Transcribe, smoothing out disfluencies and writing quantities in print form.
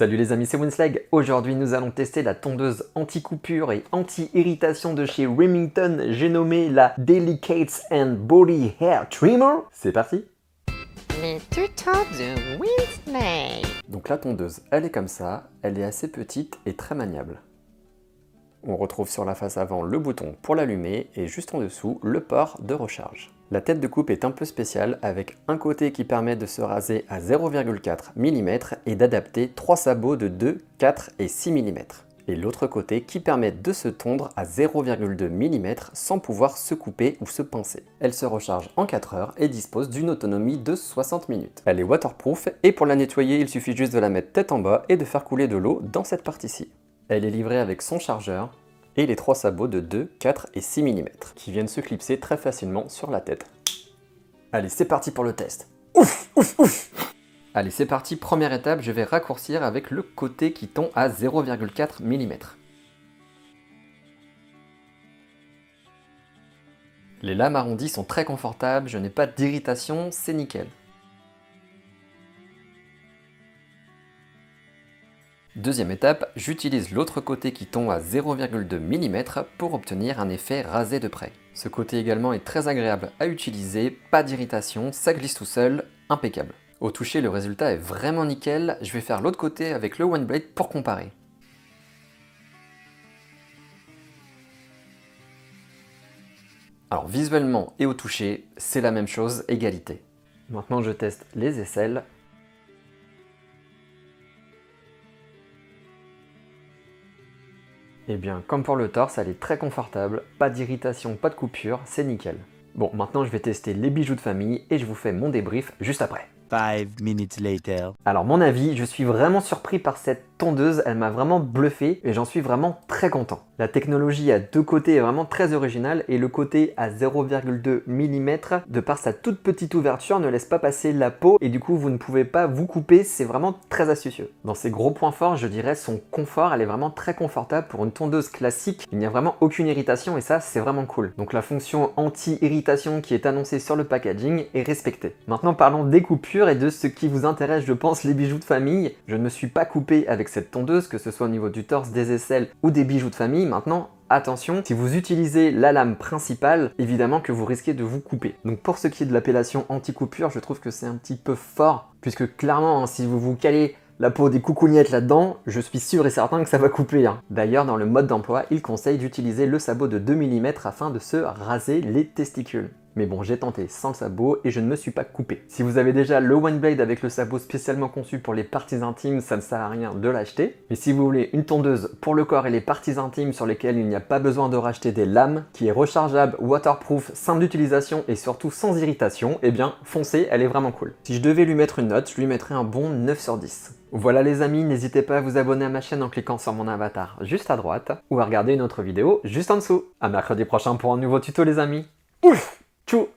Salut les amis, c'est Winslag. Aujourd'hui nous allons tester la tondeuse anti-coupure et anti-irritation de chez Remington. J'ai nommé la Delicate and Body Hair Trimmer. C'est parti. Les tutos de Winslag. Donc la tondeuse, elle est comme ça, elle est assez petite et très maniable. On retrouve sur la face avant le bouton pour l'allumer et juste en dessous le port de recharge. La tête de coupe est un peu spéciale avec un côté qui permet de se raser à 0,4 mm et d'adapter 3 sabots de 2, 4 et 6 mm. Et l'autre côté qui permet de se tondre à 0,2 mm sans pouvoir se couper ou se pincer. Elle se recharge en 4 heures et dispose d'une autonomie de 60 minutes. Elle est waterproof et pour la nettoyer il suffit juste de la mettre tête en bas et de faire couler de l'eau dans cette partie-ci. Elle est livrée avec son chargeur et les 3 sabots de 2, 4 et 6 mm qui viennent se clipser très facilement sur la tête. Allez, c'est parti pour le test. Ouf, ouf, ouf. Allez, c'est parti. Première étape, je vais raccourcir avec le côté qui tond à 0,4 mm. Les lames arrondies sont très confortables, je n'ai pas d'irritation, c'est nickel. Deuxième étape, j'utilise l'autre côté qui tond à 0,2 mm pour obtenir un effet rasé de près. Ce côté également est très agréable à utiliser, pas d'irritation, ça glisse tout seul, impeccable. Au toucher, le résultat est vraiment nickel, je vais faire l'autre côté avec le One Blade pour comparer. Alors visuellement et au toucher, c'est la même chose, égalité. Maintenant je teste les aisselles. Et bien, comme pour le torse, elle est très confortable, pas d'irritation, pas de coupure, c'est nickel. Bon, maintenant je vais tester les bijoux de famille et je vous fais mon débrief juste après. 5 minutes later. Alors mon avis, je suis vraiment surpris par cette tondeuse, elle m'a vraiment bluffé et j'en suis vraiment très content. La technologie à deux côtés est vraiment très originale et le côté à 0,2 mm, de par sa toute petite ouverture, ne laisse pas passer la peau et du coup vous ne pouvez pas vous couper, c'est vraiment très astucieux. Dans ses gros points forts, je dirais son confort, elle est vraiment très confortable pour une tondeuse classique, il n'y a vraiment aucune irritation et ça c'est vraiment cool. Donc la fonction anti-irritation qui est annoncée sur le packaging est respectée. Maintenant parlons des coupures et de ce qui vous intéresse, je pense, les bijoux de famille. Je ne me suis pas coupé avec cette tondeuse, que ce soit au niveau du torse, des aisselles ou des bijoux de famille. Maintenant, attention, si vous utilisez la lame principale, évidemment que vous risquez de vous couper. Donc pour ce qui est de l'appellation anti-coupure, je trouve que c'est un petit peu fort, puisque clairement, si vous vous calez la peau des coucougnettes là-dedans, je suis sûr et certain que ça va couper. D'ailleurs, dans le mode d'emploi, il conseille d'utiliser le sabot de 2 mm afin de se raser les testicules. Mais bon, j'ai tenté sans le sabot et je ne me suis pas coupé. Si vous avez déjà le One Blade avec le sabot spécialement conçu pour les parties intimes, ça ne sert à rien de l'acheter. Mais si vous voulez une tondeuse pour le corps et les parties intimes sur lesquelles il n'y a pas besoin de racheter des lames, qui est rechargeable, waterproof, simple d'utilisation et surtout sans irritation, eh bien foncez, elle est vraiment cool. Si je devais lui mettre une note, je lui mettrais un bon 9 sur 10. Voilà les amis, n'hésitez pas à vous abonner à ma chaîne en cliquant sur mon avatar juste à droite ou à regarder une autre vidéo juste en dessous. À mercredi prochain pour un nouveau tuto les amis. Ouf! Tchou!